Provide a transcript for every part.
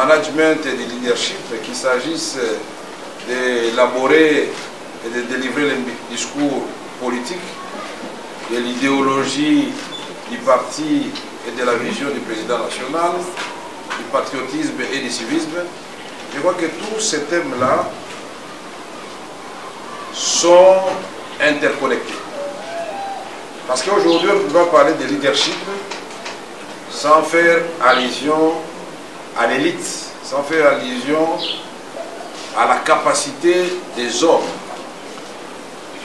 management et de leadership, qu'il s'agisse d'élaborer et de délivrer le discours politique, de l'idéologie du parti et de la vision du président national, du patriotisme et du civisme. Je crois que tous ces thèmes-là sont interconnectés. Parce qu'aujourd'hui, on ne peut pas parler de leadership sans faire allusion à l'élite, sans faire allusion à la capacité des hommes.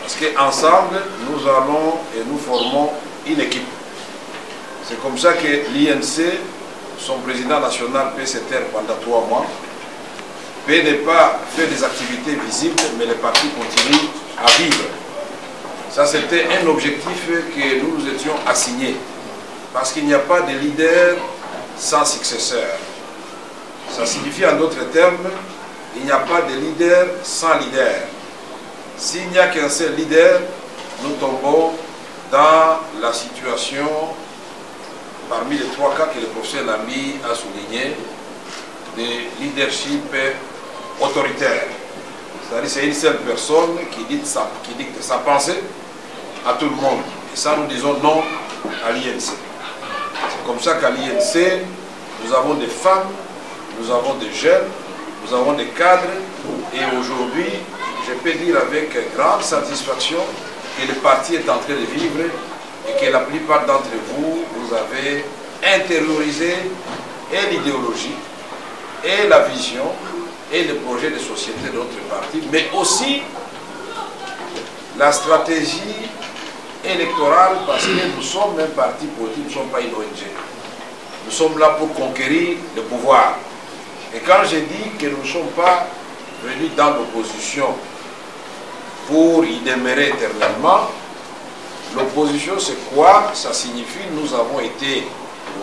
Parce qu'ensemble, nous allons et nous formons une équipe. C'est comme ça que l'INC, son président national peut se taire pendant 3 mois, peut ne pas faire des activités visibles, mais le parti continue à vivre. Ça, c'était un objectif que nous nous étions assignés. Parce qu'il n'y a pas de leader sans successeur. Ça signifie en d'autres termes, il n'y a pas de leader sans leader. S'il n'y a qu'un seul leader, nous tombons dans la situation, parmi les 3 cas que le professeur Lamy a souligné, de leadership autoritaire. C'est-à-dire c'est une seule personne qui dicte sa pensée à tout le monde. Et ça, nous disons non à l'INC. C'est comme ça qu'à l'INC, nous avons des femmes, nous avons des jeunes, nous avons des cadres. Et aujourd'hui, je peux dire avec grande satisfaction que le parti est en train de vivre et que la plupart d'entre vous, vous avez intériorisé et l'idéologie, et la vision, et le projet de société de notre parti, mais aussi la stratégie électorale, parce que nous sommes un parti politique, nous ne sommes pas une ONG. Nous sommes là pour conquérir le pouvoir. Et quand je dis que nous ne sommes pas venus dans l'opposition pour y demeurer éternellement, l'opposition c'est quoi? Ça signifie que nous avons été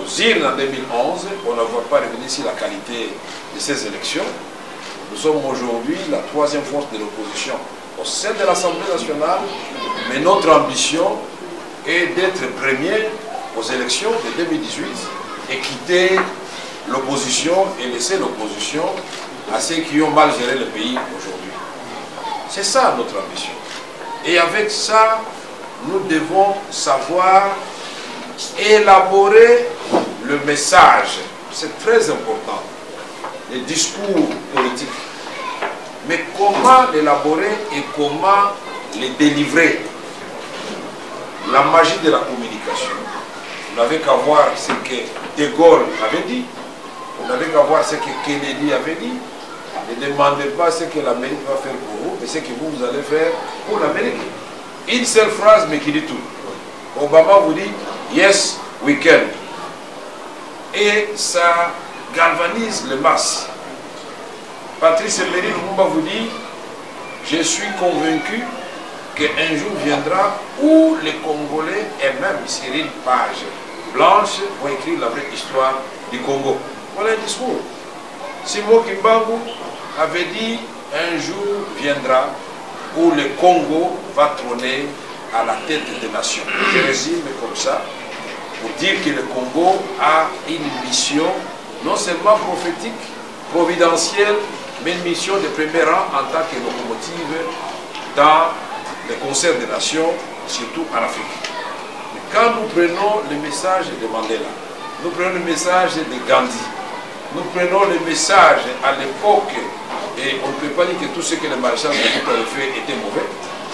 aux urnes en 2011, on ne va pas revenir sur la qualité de ces élections. Nous sommes aujourd'hui la 3e force de l'opposition au sein de l'Assemblée nationale, mais notre ambition est d'être premier aux élections de 2018 et quitter l'opposition et laisser l'opposition à ceux qui ont mal géré le pays aujourd'hui. C'est ça notre ambition. Et avec ça, nous devons savoir élaborer le message. C'est très important. Les discours politiques. Mais comment l'élaborer et comment les délivrer? La magie de la communication. Vous n'avez qu'à voir ce que De Gaulle avait dit. Vous n'avez qu'à voir ce que Kennedy avait dit. Ne demandez pas ce que l'Amérique va faire pour vous, mais ce que vous allez faire pour l'Amérique. Une seule phrase, mais qui dit tout. Obama vous dit « Yes, we can ». Et ça galvanise les masses. Patrice Emery Lumumba vous dit « Je suis convaincu qu'un jour viendra où les Congolais et même sur une page blanche vont écrire la vraie histoire du Congo ». Voilà un discours. Simon Kimbangu avait dit « Un jour viendra où le Congo va trôner à la tête des nations ». Je résume comme ça, pour dire que le Congo a une mission non seulement prophétique, providentielle, mais une mission de premier rang en tant que locomotive dans le concert des nations, surtout en Afrique. Mais quand nous prenons le message de Mandela, nous prenons le message de Gandhi, nous prenons le message à l'époque, et on ne peut pas dire que tout ce que le maréchal Mobutu avait fait était mauvais,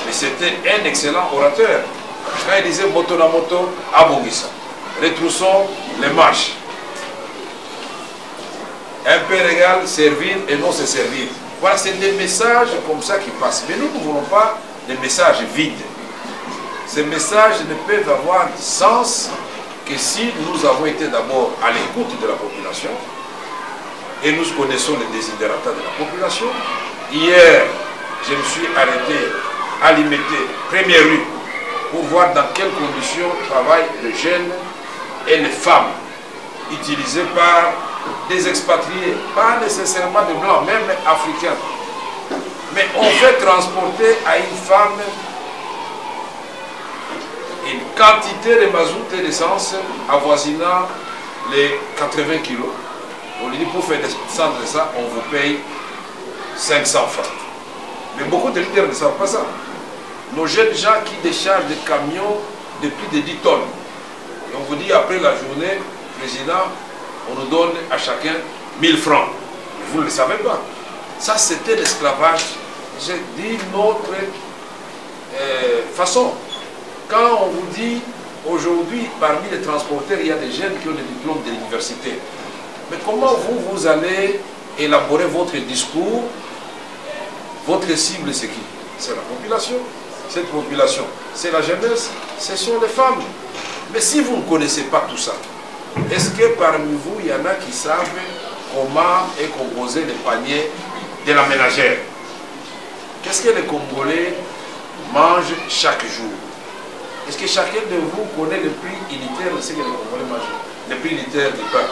mais c'était un excellent orateur. Quand il disait moto na moto, abongisa, retroussons les marches. Un père égal, servir et non se servir. Voilà, c'est des messages comme ça qui passent. Mais nous ne voulons pas des messages vides. Ces messages ne peuvent avoir de sens que si nous avons été d'abord à l'écoute de la population et nous connaissons les desiderata de la population. Hier, je me suis arrêté à Limité, première rue, pour voir dans quelles conditions travaillent les jeunes et les femmes utilisées par des expatriés, pas nécessairement de blancs, même africains. Mais on fait transporter à une femme une quantité de mazout et d'essence avoisinant les 80 kilos. On lui dit pour faire descendre ça, on vous paye 500 francs. Mais beaucoup de leaders ne savent pas ça. Nos jeunes gens qui déchargent des camions de plus de 10 tonnes. Et on vous dit après la journée, président, on nous donne à chacun 1000 francs. Vous ne le savez pas. Ça, c'était l'esclavage. J'ai dit notre façon. Quand on vous dit, aujourd'hui, parmi les transporteurs, il y a des jeunes qui ont des diplômes de l'université. Mais comment vous allez élaborer votre discours? Votre cible, c'est qui? C'est la population. Cette population, c'est la jeunesse, ce sont les femmes. Mais si vous ne connaissez pas tout ça, est-ce que parmi vous, il y en a qui savent comment est composé le panier de la ménagère? Qu'est-ce que les Congolais mangent chaque jour? Est-ce que chacun de vous connaît le prix unitaire de ce que les Congolais mangent? Le prix unitaire du pain.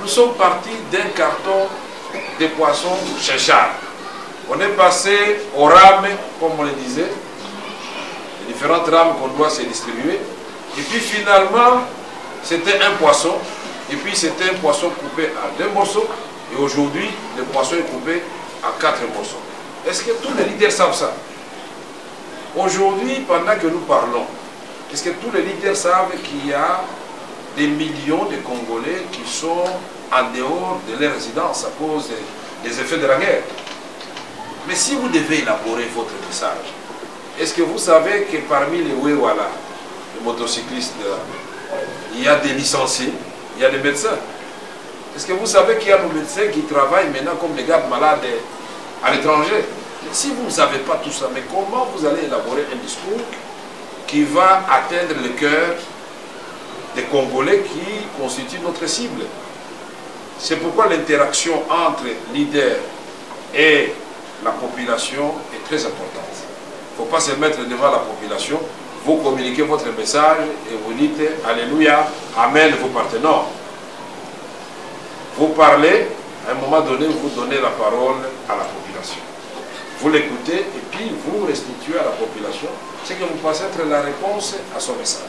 Nous sommes partis d'un carton de poissons chez Charles. On est passé aux rames, comme on le disait, les différentes rames qu'on doit se distribuer. Et puis finalement, c'était un poisson. Et puis c'était un poisson coupé à 2 morceaux. Et aujourd'hui, le poisson est coupé à 4 morceaux. Est-ce que tous les leaders savent ça? Aujourd'hui, pendant que nous parlons, est-ce que tous les leaders savent qu'il y a des millions de Congolais qui sont en dehors de leur résidence à cause des effets de la guerre? Mais si vous devez élaborer votre message, est-ce que vous savez que parmi les Wewala, les motocyclistes, il y a des licenciés, il y a des médecins? Est-ce que vous savez qu'il y a nos médecins qui travaillent maintenant comme des gardes malades à l'étranger? Si vous ne savez pas tout ça, mais comment vous allez élaborer un discours qui va atteindre le cœur des Congolais qui constituent notre cible? C'est pourquoi l'interaction entre leaders et la population est très importante. Il ne faut pas se mettre devant la population, vous communiquez votre message et vous dites Alléluia, Amen, vous partez. Non. Vous parlez, à un moment donné, vous donnez la parole à la population. Vous l'écoutez et puis vous restituez à la population ce que vous pensez être la réponse à son message.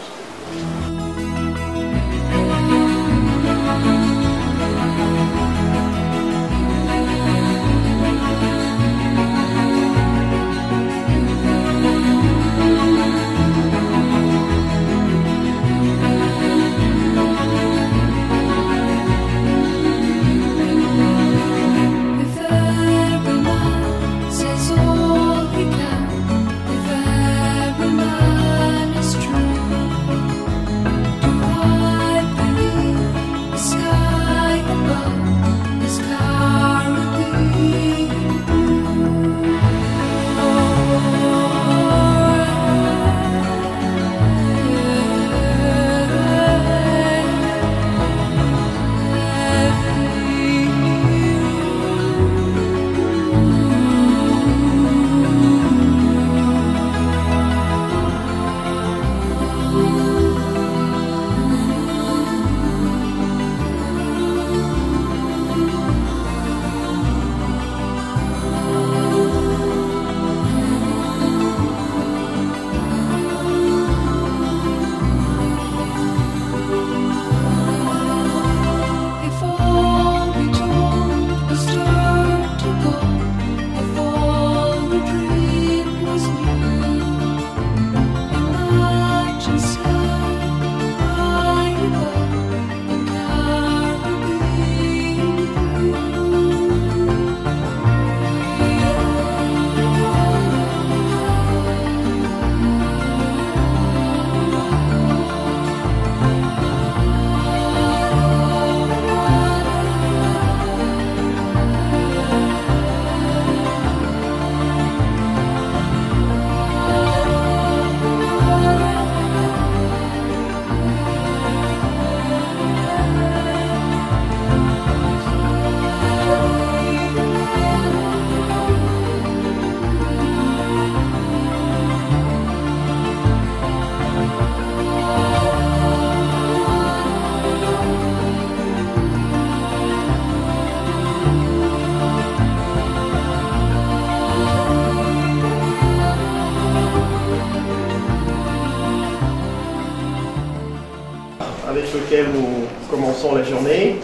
Avec lequel nous commençons la journée.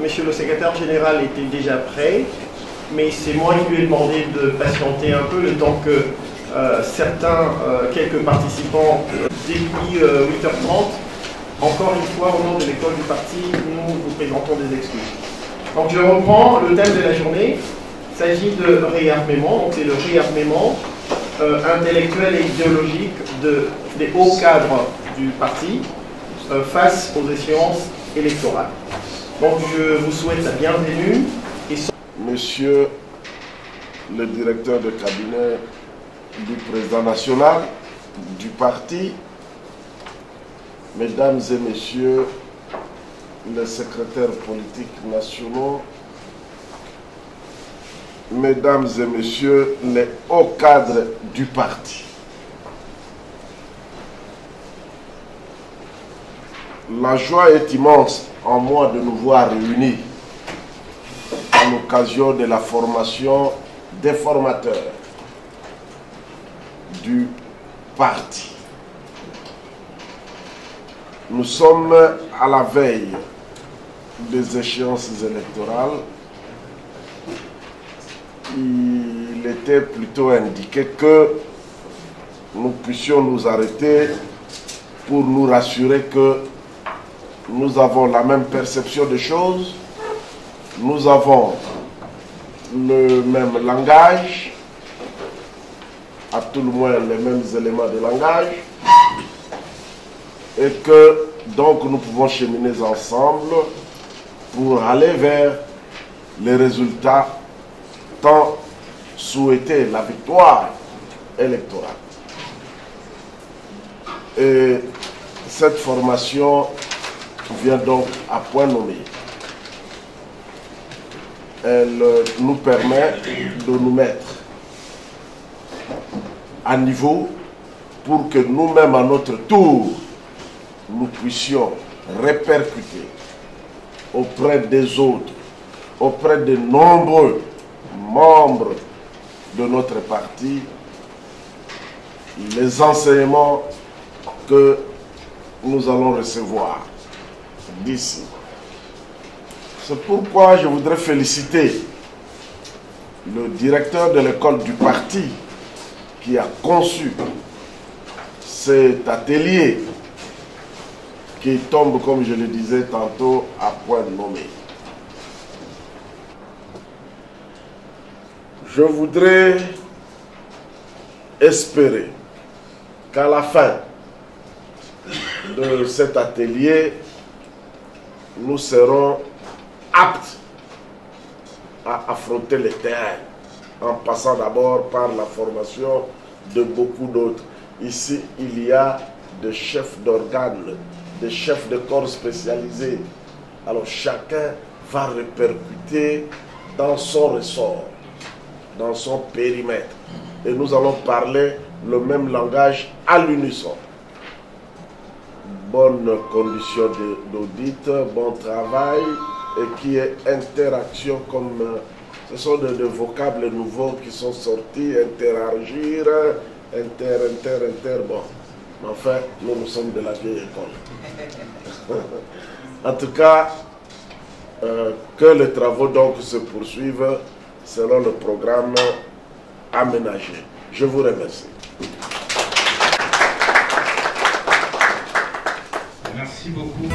Monsieur le secrétaire général était déjà prêt, mais c'est moi qui lui ai demandé de patienter un peu le temps que quelques participants, depuis 8h30, encore une fois au nom de l'école du parti, nous vous présentons des excuses. Donc je reprends le thème de la journée. Il s'agit de réarmement, donc c'est le réarmement intellectuel et idéologique des hauts cadres du parti face aux échéances électorales. Donc je vous souhaite la bienvenue. Monsieur le directeur de cabinet du président national du parti, mesdames et messieurs les secrétaires politiques nationaux, mesdames et messieurs les hauts cadres du parti. La joie est immense en moi de nous voir réunis à l'occasion de la formation des formateurs du parti. Nous sommes à la veille des échéances électorales. Il était plutôt indiqué que nous puissions nous arrêter pour nous rassurer que nous avons la même perception des choses, nous avons le même langage, à tout le moins les mêmes éléments de langage, et que donc nous pouvons cheminer ensemble pour aller vers les résultats tant souhaités, la victoire électorale. Et cette formation vient donc à point nommé. Elle nous permet de nous mettre à niveau pour que nous-mêmes à notre tour nous puissions répercuter auprès des autres, auprès de nombreux membres de notre parti, les enseignements que nous allons recevoir d'ici. C'est pourquoi je voudrais féliciter le directeur de l'école du parti qui a conçu cet atelier qui tombe, comme je le disais tantôt, à point nommé. Je voudrais espérer qu'à la fin de cet atelier, nous serons aptes à affronter le terrain en passant d'abord par la formation de beaucoup d'autres. Ici, il y a des chefs d'organes, des chefs de corps spécialisés. Alors chacun va répercuter dans son ressort, dans son périmètre. Et nous allons parler le même langage à l'unisson. Bonne condition d'audit, bon travail, et qui est interaction comme... ce sont des vocables nouveaux qui sont sortis, interagir, bon. Mais enfin, nous sommes de la vieille école. En tout cas, que les travaux donc se poursuivent selon le programme aménagé. Je vous remercie. Merci beaucoup.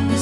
The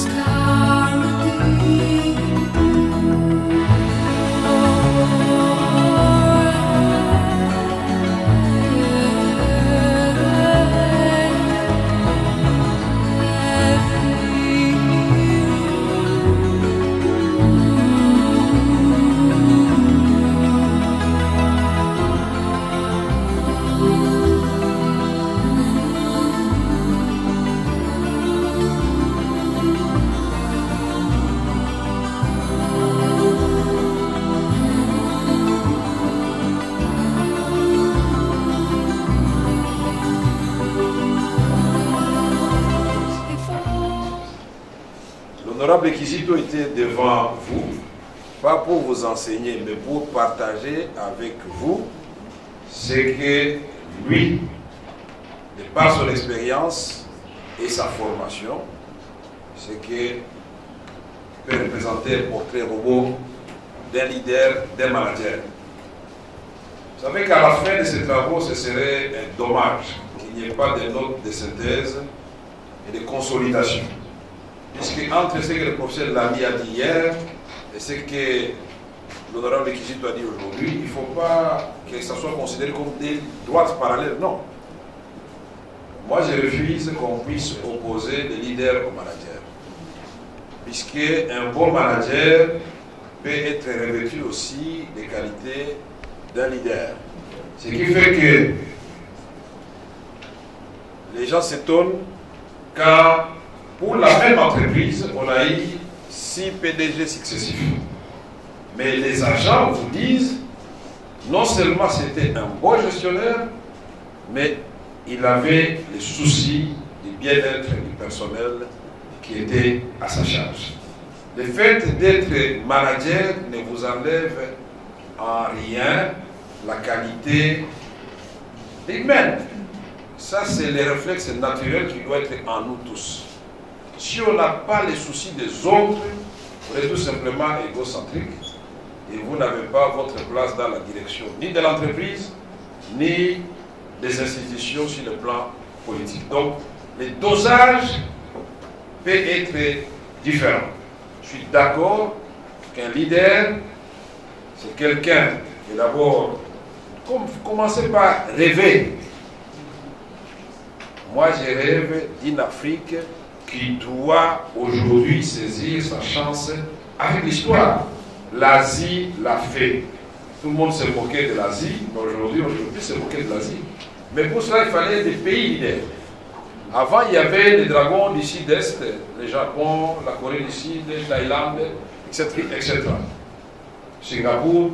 l'honorable Kizito était devant vous, pas pour vous enseigner, mais pour partager avec vous ce que lui, de par son expérience et sa formation, ce que peut représenter un portrait robot d'un leader, d'un manager. Vous savez qu'à la fin de ces travaux, ce serait un dommage qu'il n'y ait pas de notes de synthèse et de consolidation. Puisque entre ce que le professeur Lamy a dit hier et ce que l'honorable Kizito a dit aujourd'hui, il ne faut pas que ça soit considéré comme des droites parallèles, non. Moi, je refuse qu'on puisse opposer les leaders aux managers. Puisqu'un bon manager peut être revêtu aussi des qualités d'un leader. Ce qui fait que les gens s'étonnent quand, pour la même entreprise, on a eu 6 PDG successifs. Mais les agents vous disent, non seulement c'était un bon gestionnaire, mais il avait les soucis du bien-être du personnel qui était à sa charge. Le fait d'être manager ne vous enlève en rien la qualité humaine. Ça, c'est le réflexe naturel qui doit être en nous tous. Si on n'a pas les soucis des autres, vous êtes tout simplement égocentrique et vous n'avez pas votre place dans la direction ni de l'entreprise, ni des institutions sur le plan politique. Donc, le dosage peut être différent. Je suis d'accord qu'un leader, c'est quelqu'un qui d'abord, commencez par rêver. Moi, je rêve d'une Afrique qui doit aujourd'hui saisir sa chance avec l'histoire. L'Asie l'a fait. Tout le monde se moquait de l'Asie, mais aujourd'hui, on ne peut plus se moquer de l'Asie. Mais pour cela, il fallait des pays leaders. Avant, il y avait les dragons du sud-est, le Japon, la Corée du Sud, la Thaïlande, etc., etc. Singapour.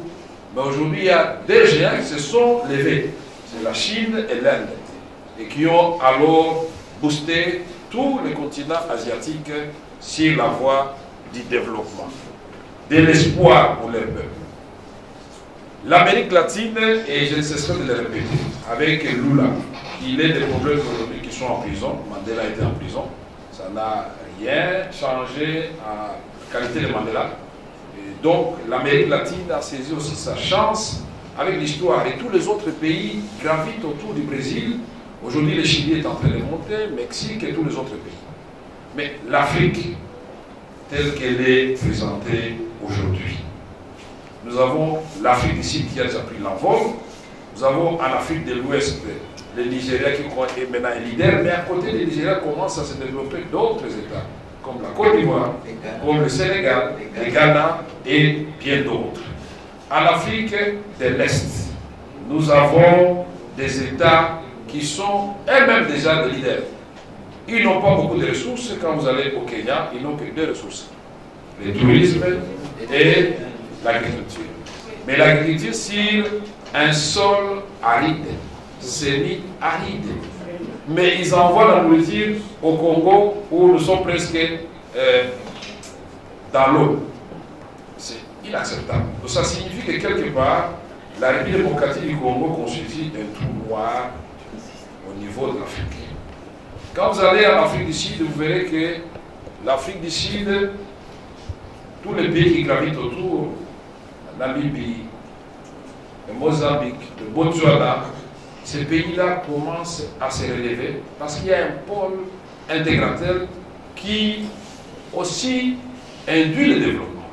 Mais aujourd'hui, il y a des géants qui se sont levés. C'est la Chine et l'Inde. Et qui ont alors boosté tous les continents asiatiques sur la voie du développement, de l'espoir pour les peuples. L'Amérique latine, et je ne cesserai de le répéter, avec Lula, il est des problèmes aujourd'hui qui sont en prison. Mandela était en prison. Ça n'a rien changé à la qualité de Mandela. Et donc, l'Amérique latine a saisi aussi sa chance avec l'histoire. Et tous les autres pays gravitent autour du Brésil. Aujourd'hui, le Chili est en train de monter, le Mexique et tous les autres pays. Mais l'Afrique, telle qu'elle est présentée aujourd'hui, nous avons l'Afrique du Sud qui a déjà pris l'envol. Nous avons en Afrique de l'Ouest le Nigeria qui est maintenant un leader, mais à côté du Nigeria commencent à se développer d'autres États, comme la Côte d'Ivoire, comme le Sénégal, le Ghana et bien d'autres. En Afrique de l'Est, nous avons des États qui sont eux-mêmes déjà des leaders. Ils n'ont pas beaucoup de ressources. Quand vous allez au Kenya, ils n'ont que 2 ressources. Le tourisme et l'agriculture. Mais l'agriculture sur un sol aride, semi-aride. Mais ils envoient la nourriture au Congo où nous sommes presque dans l'eau. C'est inacceptable. Donc ça signifie que quelque part, la République démocratique du Congo constitue un trou noir au niveau de l'Afrique. Quand vous allez en Afrique du Sud, vous verrez que l'Afrique du Sud, tous les pays qui gravitent autour, la Namibie, le Mozambique, le Botswana, ces pays-là commencent à se relever parce qu'il y a un pôle intégrateur qui aussi induit le développement.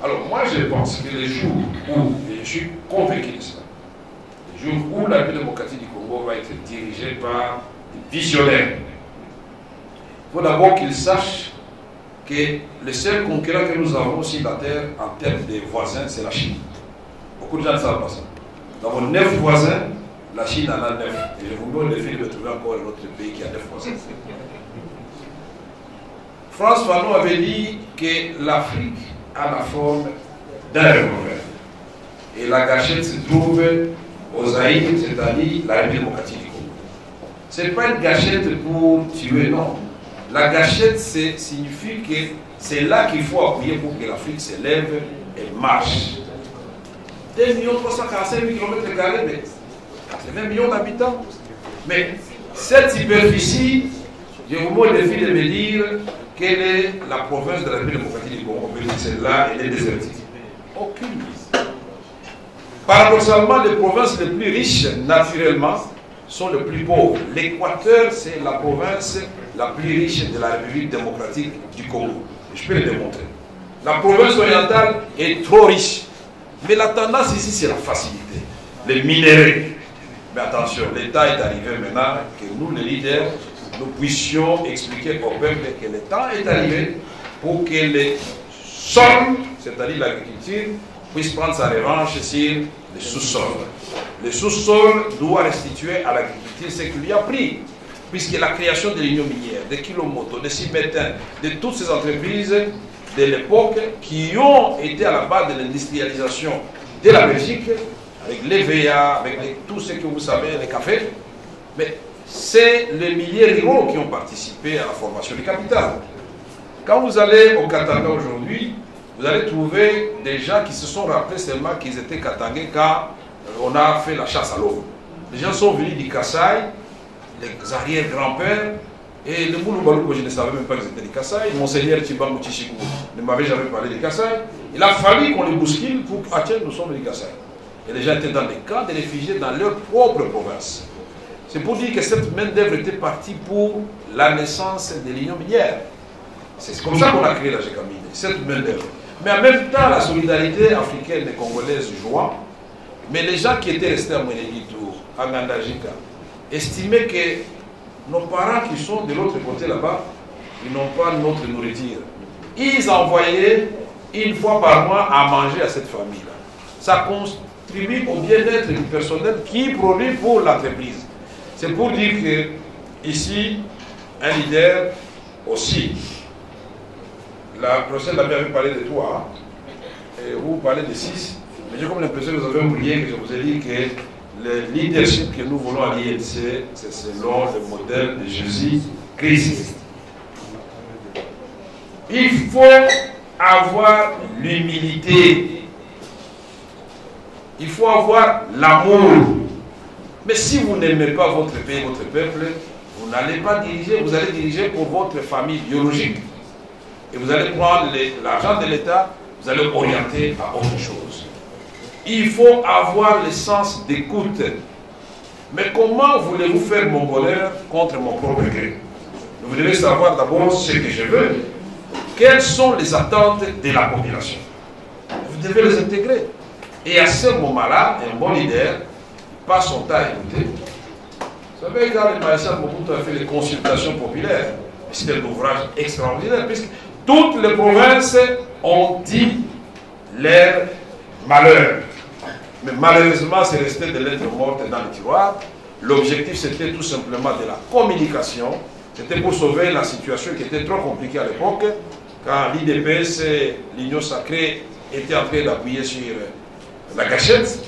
Alors moi je pense que les jours où, et je suis convaincu de cela, les jours où la République démocratique du Congo va être dirigée par des visionnaires, il faut d'abord qu'ils sachent que le seul concurrent que nous avons sur la terre en termes de voisins, c'est la Chine. Beaucoup de gens ne savent pas ça. Nous avons 9 voisins, la Chine en a 9. Et je vous donne le fait de trouver encore un autre pays qui a 9 voisins. France Fanon avait dit que l'Afrique a la forme d'un revolver. Et la gâchette se trouve au Zaïre, c'est-à-dire la République démocratique du Congo. Ce n'est pas une gâchette pour tuer, non. La gâchette signifie que C'est là qu'il faut appuyer pour que l'Afrique s'élève et marche. 2 345 000 km², mais 80 millions d'habitants. Mais cette superficie, je vous mets le défi de me dire quelle est la province de la République démocratique du Congo. Celle-là, elle est désertique. Aucune. Paradoxalement, les provinces les plus riches, naturellement, sont les plus pauvres. L'Équateur, c'est la province la plus riche de la République démocratique du Congo. Je peux le démontrer. La province orientale est trop riche. Mais la tendance ici, c'est la facilité. Les minéraux. Mais attention, l'État est arrivé maintenant que nous, les leaders, nous puissions expliquer au peuple que le temps est arrivé pour que les sols, c'est-à-dire l'agriculture, puisse prendre sa revanche sur les sous-sols. Le sous-sol doit restituer à l'agriculture ce qu'il lui a pris, puisque la création de l'union minière, de Kilomoto, de Cimetin, de toutes ces entreprises de l'époque qui ont été à la base de l'industrialisation de la Belgique, avec l'EVA, avec tout ce que vous savez, les cafés, mais c'est les milliers ruraux qui ont participé à la formation du capital. Quand vous allez au Katanga aujourd'hui, vous allez trouver des gens qui se sont rappelés seulement qu'ils étaient Katangais quand on a fait la chasse à l'eau. Les gens sont venus du Kasaï, les arrière-grands-pères, et le Mouloubalouko, je ne savais même pas qu'ils étaient du Kasaï. Monseigneur Tibangou Tchichikou ne m'avait jamais parlé du Kasaï. Il a fallu qu'on les bouscule pour que, ah tiens, nous sommes du Kasaï. Et les gens étaient dans des camps de réfugiés dans leur propre province. C'est pour dire que cette main-d'œuvre était partie pour la naissance de l'union minière. C'est comme ça qu'on a créé la GECAMINE, cette main-d'œuvre. Mais en même temps, la solidarité africaine et congolaise joie. Mais les gens qui étaient restés à Mweneditou, à Ngandajika, estimaient que nos parents qui sont de l'autre côté là-bas, ils n'ont pas notre nourriture. Ils envoyaient une fois par mois à manger à cette famille-là. Ça contribue au bien-être du personnel qui produit pour l'entreprise. C'est pour dire que ici, un leader aussi. La prochaine dame avait parlé de toi, et vous parlez de 6, mais j'ai comme l'impression que vous avez oublié que je vous ai dit que le leadership que nous voulons à l'INC, c'est selon le modèle de Jésus-Christ. Il faut avoir l'humilité. Il faut avoir l'amour. Mais si vous n'aimez pas votre pays, votre peuple, vous n'allez pas diriger, vous allez diriger pour votre famille biologique. Et vous allez prendre l'argent de l'État, vous allez orienter à autre chose. Il faut avoir le sens d'écoute. Mais comment voulez-vous faire mon bonheur contre mon propre gré? Vous devez savoir d'abord ce que je veux. Quelles sont les attentes de la population? Vous devez les intégrer. Et à ce moment-là, un bon leader passe son temps à écouter. Vous savez, quand le maréchal Mobutu a fait les consultations populaires, c'était un ouvrage extraordinaire, puisque toutes les provinces ont dit leur malheur. Mais malheureusement, c'est resté des lettres mortes dans le tiroir. L'objectif, c'était tout simplement de la communication. C'était pour sauver la situation qui était trop compliquée à l'époque, quand l'IDPS, l'Union sacrée, était en train d'appuyer sur la gâchette.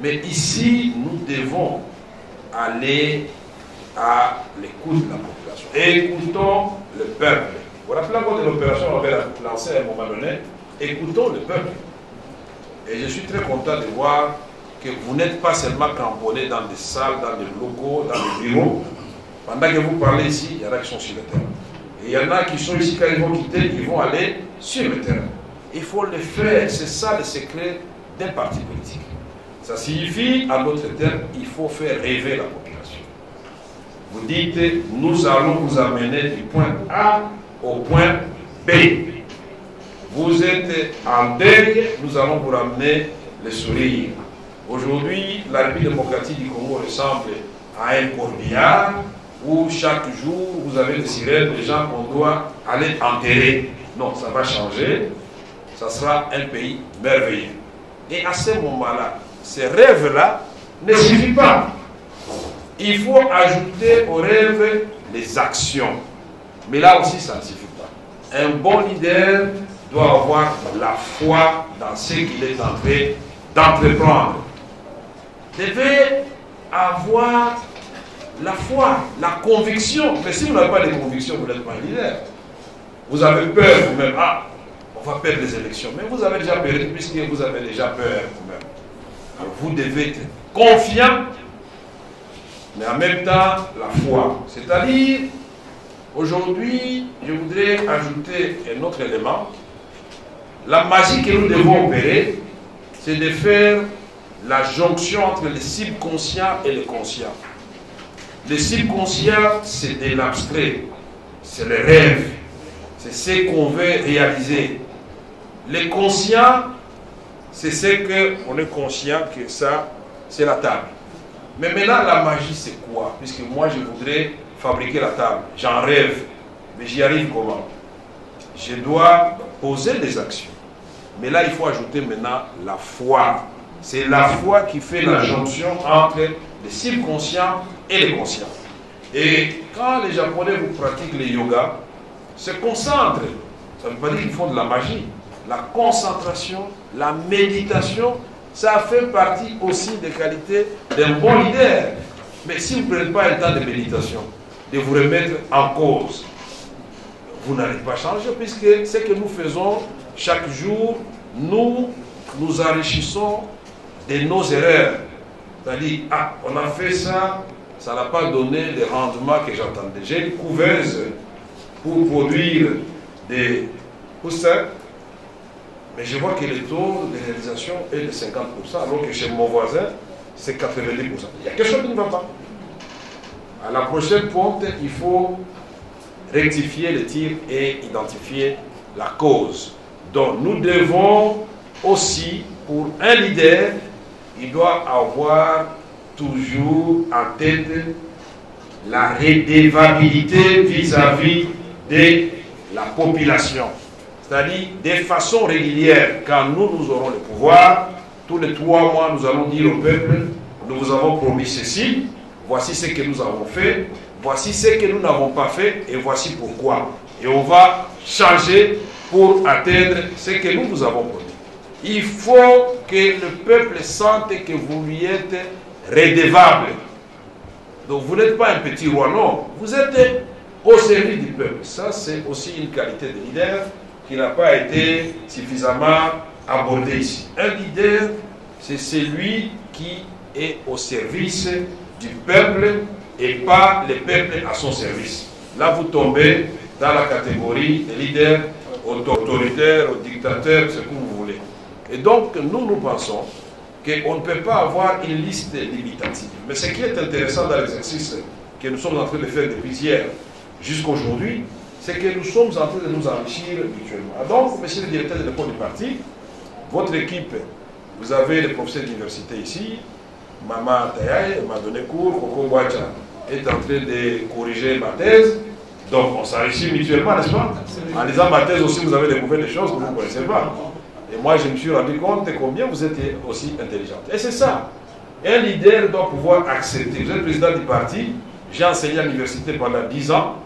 Mais ici, nous devons aller à l'écoute de la population. Écoutons le peuple. Vous vous rappelez encore de l'opération qu'on avait lancée à un moment donné? Écoutons le peuple. Et je suis très content de voir que vous n'êtes pas seulement cramponnés dans des salles, dans des locaux, dans des bureaux. Pendant que vous parlez ici, il y en a qui sont sur le terrain. Et il y en a qui sont ici, quand ils vont quitter, ils vont aller sur le terrain. Il faut le faire. C'est ça le secret d'un parti politique. Ça signifie, en d'autres termes, il faut faire rêver la population. Vous dites, nous allons vous amener du point A au point B. Vous êtes en deuil, nous allons vous ramener le sourire. Aujourd'hui, la République démocratique du Congo ressemble à un corbillard où chaque jour vous avez des sirènes, des gens qu'on doit aller enterrer. Non, ça va changer. Ça sera un pays merveilleux. Et à ce moment-là, ces rêves-là ne suffisent pas. Il faut ajouter aux rêves les actions. Mais là aussi, ça ne suffit pas. Un bon leader doit avoir la foi dans ce qu'il est en train d'entreprendre. Devez avoir la foi, la conviction. Mais si vous n'avez pas de conviction, vous n'êtes pas un leader. Vous avez peur vous-même. Ah, on va perdre les élections. Mais vous avez déjà perdu puisque vous avez déjà peur vous-même. Vous devez être confiant, mais en même temps, la foi. C'est-à-dire, aujourd'hui, je voudrais ajouter un autre élément. La magie que nous devons opérer, c'est de faire la jonction entre le subconscient et le conscient. Le subconscient, c'est de l'abstrait, c'est le rêve, c'est ce qu'on veut réaliser. Le conscient, c'est ce qu'on est conscient que ça, c'est la table. Mais maintenant, la magie, c'est quoi? Puisque moi, je voudrais fabriquer la table. J'en rêve, mais j'y arrive comment? Je dois poser des actions. Mais là, il faut ajouter maintenant la foi. C'est la foi qui fait la jonction entre le subconscient et le conscient. Et quand les Japonais vous pratiquent le yoga, se concentrent. Ça ne veut pas dire qu'ils font de la magie. La concentration, la méditation, ça fait partie aussi des qualités d'un bon leader. Mais si vous ne prenez pas le temps de méditation, de vous remettre en cause, vous n'allez pas changer, puisque ce que nous faisons chaque jour, nous enrichissons de nos erreurs. C'est-à-dire, ah, on a fait ça, ça n'a pas donné le rendement que j'attendais. J'ai une couveuse pour produire des poussins, mais je vois que le taux de réalisation est de 50%, alors que chez mon voisin, c'est 90%. Il y a quelque chose qui ne va pas. À la prochaine ponte, il faut rectifier le tir et identifier la cause. Donc nous devons aussi, pour un leader, il doit avoir toujours en tête la redevabilité vis-à-vis de la population. C'est-à-dire, de façon régulière, quand nous aurons le pouvoir, tous les 3 mois, nous allons dire au peuple, nous vous avons promis ceci, voici ce que nous avons fait, voici ce que nous n'avons pas fait, et voici pourquoi. Et on va changer pour atteindre ce que nous vous avons promis. Il faut que le peuple sente que vous lui êtes redevable. Donc vous n'êtes pas un petit roi, non. Vous êtes au service du peuple. Ça, c'est aussi une qualité de leader qui n'a pas été suffisamment abordée ici. Un leader, c'est celui qui est au service du peuple et pas le peuple à son service. Là, vous tombez dans la catégorie des leaders autoritaires, dictateurs, ce que vous voulez. Et donc, nous pensons qu'on ne peut pas avoir une liste limitative. Mais ce qui est intéressant dans l'exercice que nous sommes en train de faire depuis hier jusqu'à aujourd'hui, c'est que nous sommes en train de nous enrichir mutuellement. Donc, monsieur le directeur de l'école du parti, votre équipe, vous avez les professeurs d'université ici, Maman Tayaye m'a donné cours, Coco Boacha est en train de corriger ma thèse, donc on s'enrichit mutuellement, n'est-ce pas? En lisant ma thèse aussi, vous avez découvert des choses que vous ne connaissez pas. Et moi, je me suis rendu compte de combien vous êtes aussi intelligente. Et c'est ça. Un leader doit pouvoir accepter. Vous êtes président du parti, j'ai enseigné à l'université pendant 10 ans,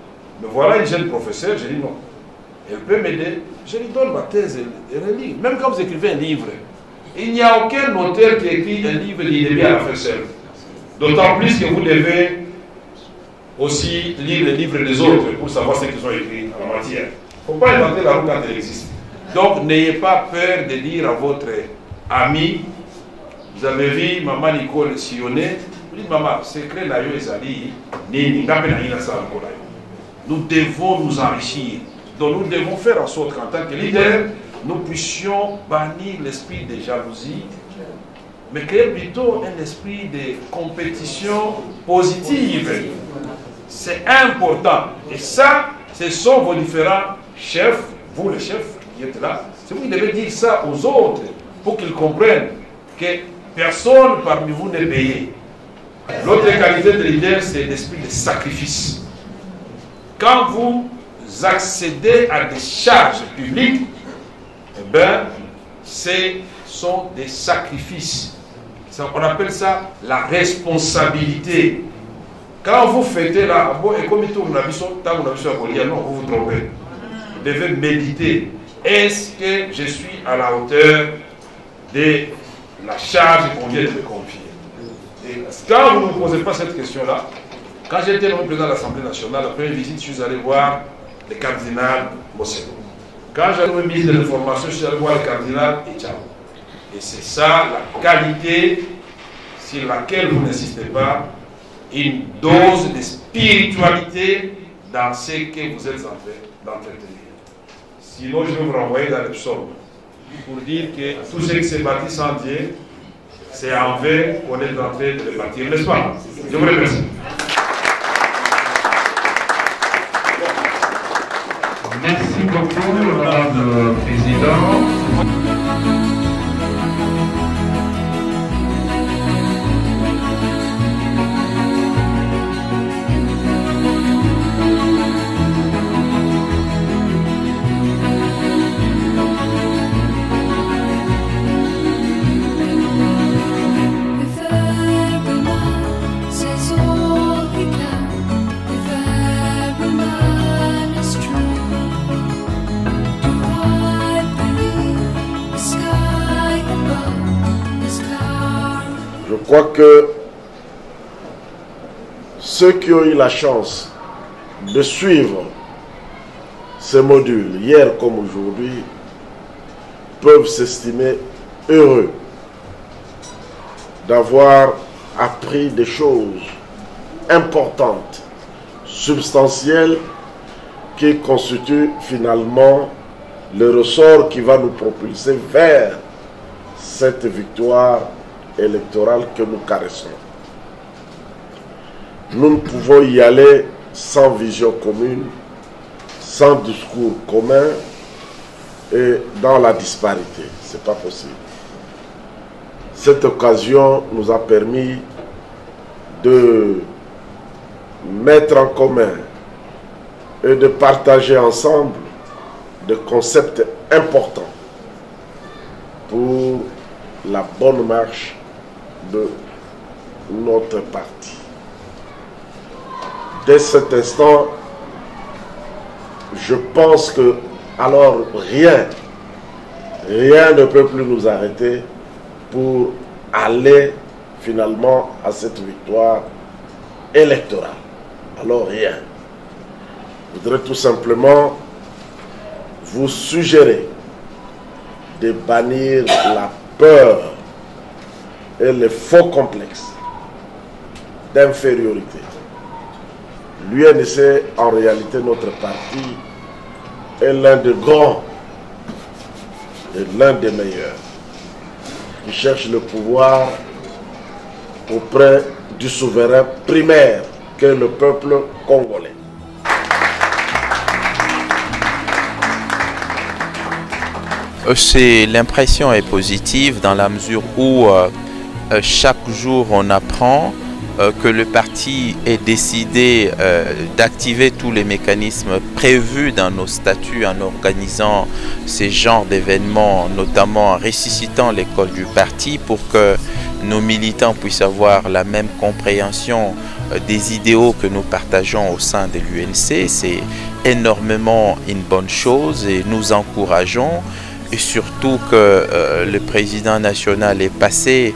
mais voilà une jeune professeure, j'ai dit non. Elle peut m'aider, je lui donne ma thèse et relis. Même quand vous écrivez un livre, il n'y a aucun auteur qui écrit un livre l'idée à la faire seul. D'autant plus que vous devez aussi lire les livres des autres pour savoir ce qu'ils ont écrit en la matière. Il ne faut pas inventer la roue quand elle existe. Donc n'ayez pas peur de dire à votre ami, vous avez vu Maman Nicole Sionné, vous dites Maman, secret Nayo Ezali, nous devons nous enrichir. Donc nous devons faire en sorte qu'en tant que leader, nous puissions bannir l'esprit de jalousie, mais créer plutôt un esprit de compétition positive. C'est important. Et ça, ce sont vos différents chefs, vous les chefs qui êtes là, c'est vous qui devez dire ça aux autres pour qu'ils comprennent que personne parmi vous n'est payé. L'autre qualité de leader, c'est l'esprit de sacrifice. Quand vous accédez à des charges publiques, eh bien, ce sont des sacrifices. On appelle ça la responsabilité. Quand vous faites là, bon, et comme il tourne la vie, non, vous vous trompez. Vous devez méditer. Est-ce que je suis à la hauteur de la charge qu'on vient de me confier? Et quand vous ne me posez pas cette question-là, quand j'étais nommé président de l'Assemblée nationale, la première visite, je suis allé voir le cardinal Mosego. Quand j'avais mis de l'information, je suis allé voir le cardinal Etiao. Et c'est ça la qualité sur laquelle vous n'insistez pas, une dose de spiritualité dans ce que vous êtes en train d'entretenir. Sinon, je vais vous renvoyer dans les psaumes pour dire que tout ce qui s'est bâti sans Dieu, c'est en vain qu'on est en train de le bâtir, n'est-ce pas? Je vous remercie. Merci beaucoup, Madame le Président. Je crois que ceux qui ont eu la chance de suivre ces modules, hier comme aujourd'hui, peuvent s'estimer heureux d'avoir appris des choses importantes, substantielles, qui constituent finalement le ressort qui va nous propulser vers cette victoire électorale que nous caressons. Nous ne pouvons y aller sans vision commune, sans discours commun et dans la disparité. Ce n'est pas possible. Cette occasion nous a permis de mettre en commun et de partager ensemble des concepts importants pour la bonne marche de notre parti. Dès cet instant, je pense que alors rien ne peut plus nous arrêter pour aller finalement à cette victoire électorale. Alors rien. Je voudrais tout simplement vous suggérer de bannir la peur et les faux complexes d'infériorité. L'UNC, en réalité, notre parti, est l'un des grands et l'un des meilleurs qui cherche le pouvoir auprès du souverain primaire qu'est le peuple congolais. L'impression est positive dans la mesure où chaque jour on apprend que le parti est décidé d'activer tous les mécanismes prévus dans nos statuts en organisant ces genres d'événements, notamment en ressuscitant l'école du parti pour que nos militants puissent avoir la même compréhension des idéaux que nous partageons au sein de l'UNC. C'est énormément une bonne chose et nous encourageons. Et surtout que le président national est passé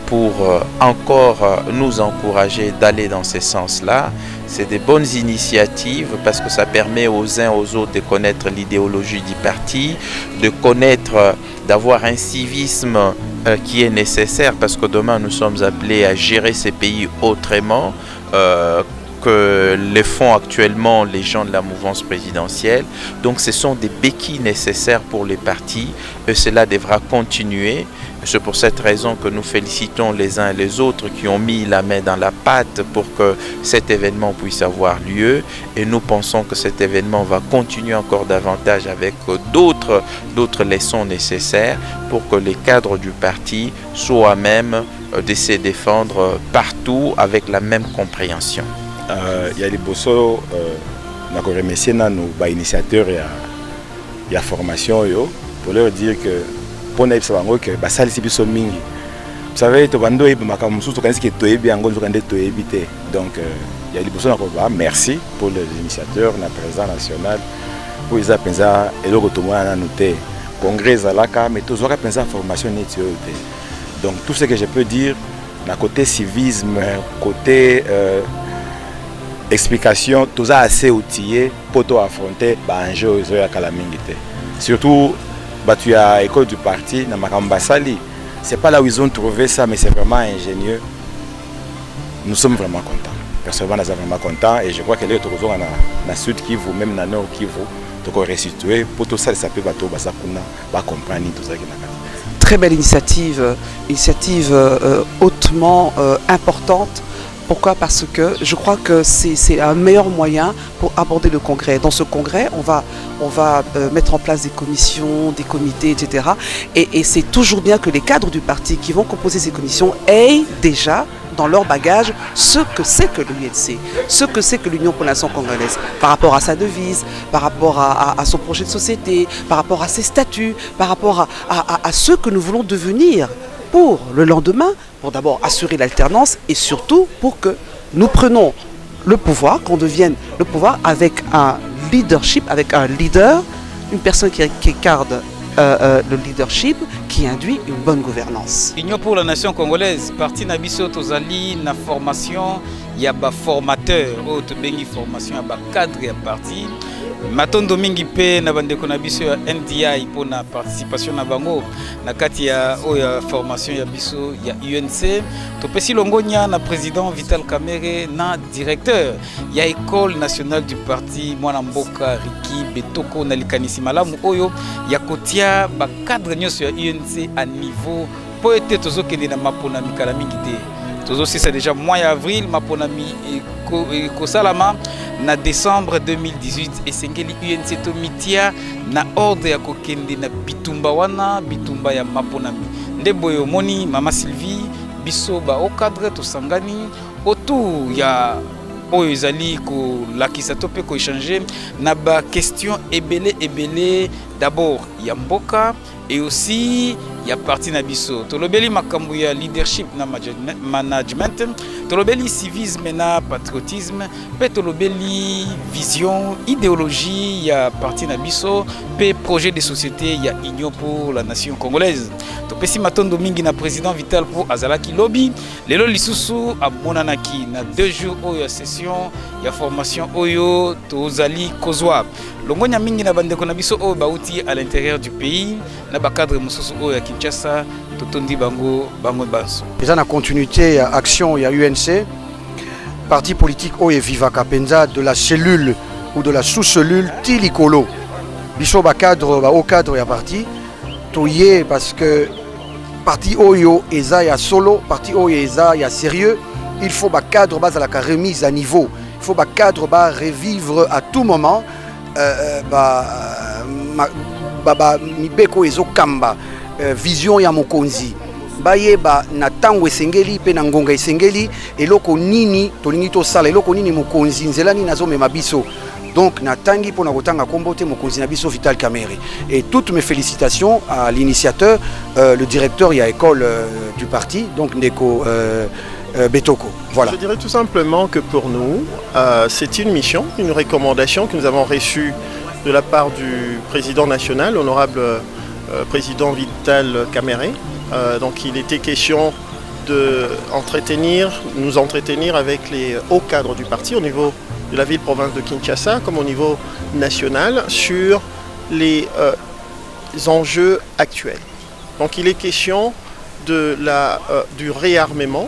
pour encore nous encourager d'aller dans ce sens-là. C'est des bonnes initiatives parce que ça permet aux uns aux autres de connaître l'idéologie du parti, de connaître, d'avoir un civisme qui est nécessaire parce que demain nous sommes appelés à gérer ces pays autrement que les font actuellement les gens de la mouvance présidentielle. Donc ce sont des béquilles nécessaires pour les partis et cela devra continuer. C'est pour cette raison que nous félicitons les uns et les autres qui ont mis la main dans la pâte pour que cet événement puisse avoir lieu et nous pensons que cet événement va continuer encore davantage avec d'autres leçons nécessaires pour que les cadres du parti soient à même de se défendre partout avec la même compréhension. Il y a des bosso, nous remercions nos initiateurs et la formation pour leur dire que pour nous que ça c'est plus mingi. Vous savez, tout bando est makamoussou tout quand que toebi angol tout quand toebi té. Donc il y a des bosso na merci pour les initiateurs, na président national pour ils a pensé et le retour à noter congrès à la mais tous autres pensé formation net. Donc tout ce que je peux dire, na côté civisme, côté explication, tout ça assez outillé pour affronter les enjeux de Kalamingi. Surtout, tu as l'école du parti, dans Makambasali. Ce n'est pas là où ils ont trouvé ça, mais c'est vraiment ingénieux. Nous sommes vraiment contents. Personnellement, nous sommes vraiment contents et je crois que les autres dans le sud Kivu, même dans le nord Kivu, donc restituer pour tout ça, ça peut comprendre tout ça. Très belle initiative, hautement importante. Pourquoi? Parce que je crois que c'est un meilleur moyen pour aborder le congrès. Dans ce congrès, on va mettre en place des commissions, des comités, etc. Et c'est toujours bien que les cadres du parti qui vont composer ces commissions aient déjà dans leur bagage ce que c'est que l'UNC, ce que c'est que l'Union pour la Nation congolaise, par rapport à sa devise, par rapport à son projet de société, par rapport à ses statuts, par rapport à ce que nous voulons devenir pour le lendemain, pour d'abord assurer l'alternance et surtout pour que nous prenions le pouvoir, qu'on devienne le pouvoir avec un leadership, avec un leader, une personne qui incarne le leadership, qui induit une bonne gouvernance. Union pour la Nation congolaise, parti Nabiso Tozali, na formation, il y a des formateurs, autre bengi formation, il y a des cadres et parti. Matondo mingi pe na bandeko na biso ya NDI pour na participation na bango na kati ya formation ya biso ya UNC to pesi longonya na président Vital Kamerhe na directeur ya école nationale du parti mwana mboka Riki Betoko na likanisi malamu oyo ya kotia ba cadre nyonso ya UNC à niveau po ete tozokende na mapona mikala mingi te. Aussi, c'est déjà mois avril, Maponami et Kosalama, na décembre 2018, et Sengeli UNC Tomitia, na ordre ya kokende na Bitumba wana, Bitumba ya Maponami. Ndeboyo Moni, Mama Sylvie, Biso ba au cadre to sangani, autour ya oyo ezali ko lakisa to pe ko échanger na ba question ebele d'abord ya mboka et aussi il y a parti na biso tolobeli makambo ya leadership na management tolobeli civisme na patriotisme pe tolobeli vision idéologie ya parti na biso pe projet de société ya Union pour la Nation congolaise topesi matondo mingi na président Vital pour azalaki lobby lelo lisusu amonanaki na 2 jours oyo session ya formation oyo tozali kozwa longonya mingi na bandeko na biso oyo bauti à l'intérieur du pays na ba cadre mususu oyo ya Kinshasa totondi bango banso eza na continuité ya action ya UNC parti politique oyo Viva Kapenza de la cellule ou de la sous-cellule Tilikolo biso ba cadre ba au cadre ya parti toyé parce que parti oyo eza ya solo parti oyo eza ya sérieux il faut ba cadre base à la remise à niveau il faut ba cadre ba revivre à tout moment mibeko ezo kamba vision ya mokonzi bayeba na tango esengeli pe na ngonga esengeli eloko nini tolingi to sala eloko nini mokonzi nzela nini azomema biso donc natangi pona kotanga kombote mokonzi na biso Vital Kamerhe et toutes mes félicitations à l'initiateur le directeur ya école du parti donc Ndeko Betoko. Voilà. Je dirais tout simplement que pour nous, c'est une mission, une recommandation que nous avons reçue de la part du président national, l'honorable président Vital Kamerhe. Donc il était question de nous entretenir avec les hauts cadres du parti au niveau de la ville-province de Kinshasa comme au niveau national sur les enjeux actuels. Donc il est question du réarmement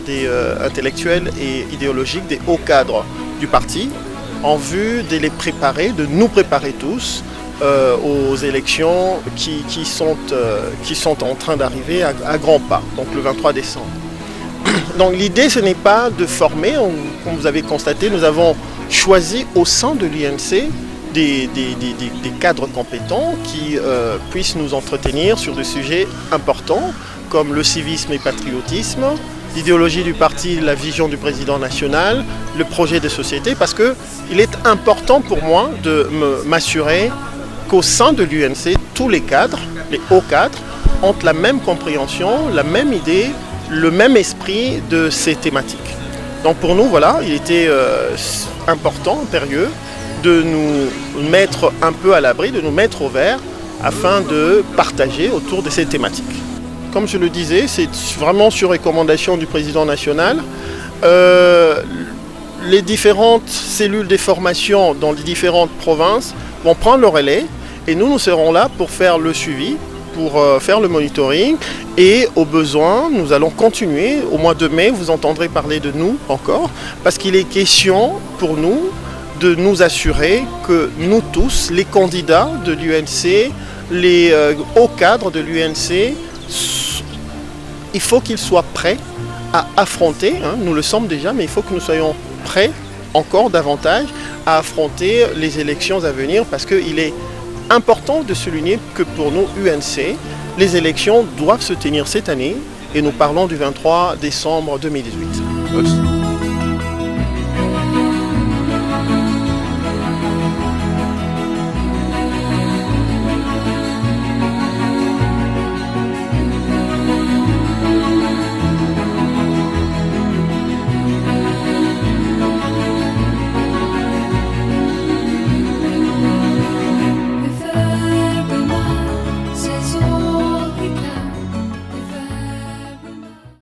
des intellectuels et idéologiques, des hauts cadres du parti, en vue de les préparer, de nous préparer tous aux élections qui sont en train d'arriver à grands pas, donc le 23 décembre. Donc l'idée, ce n'est pas de former, comme vous avez constaté, nous avons choisi au sein de l'UNC des cadres compétents qui puissent nous entretenir sur des sujets importants comme le civisme et patriotisme, l'idéologie du parti, la vision du président national, le projet de société, parce qu'il est important pour moi de m'assurer qu'au sein de l'UNC, tous les cadres, les hauts cadres, ont la même compréhension, la même idée, le même esprit de ces thématiques. Donc pour nous, voilà, il était important, impérieux, de nous mettre un peu à l'abri, de nous mettre au vert, afin de partager autour de ces thématiques. Comme je le disais, c'est vraiment sur recommandation du président national. les différentes cellules des formations dans les différentes provinces vont prendre le relais et nous serons là pour faire le suivi, pour faire le monitoring et au besoin, nous allons continuer. Au mois de mai, vous entendrez parler de nous encore parce qu'il est question pour nous de nous assurer que nous tous, les candidats de l'UNC, les hauts cadres de l'UNC, il faut qu'ils soient prêts à affronter, nous le sommes déjà, mais il faut que nous soyons prêts encore davantage à affronter les élections à venir parce qu'il est important de souligner que pour nous, UNC, les élections doivent se tenir cette année et nous parlons du 23 décembre 2018.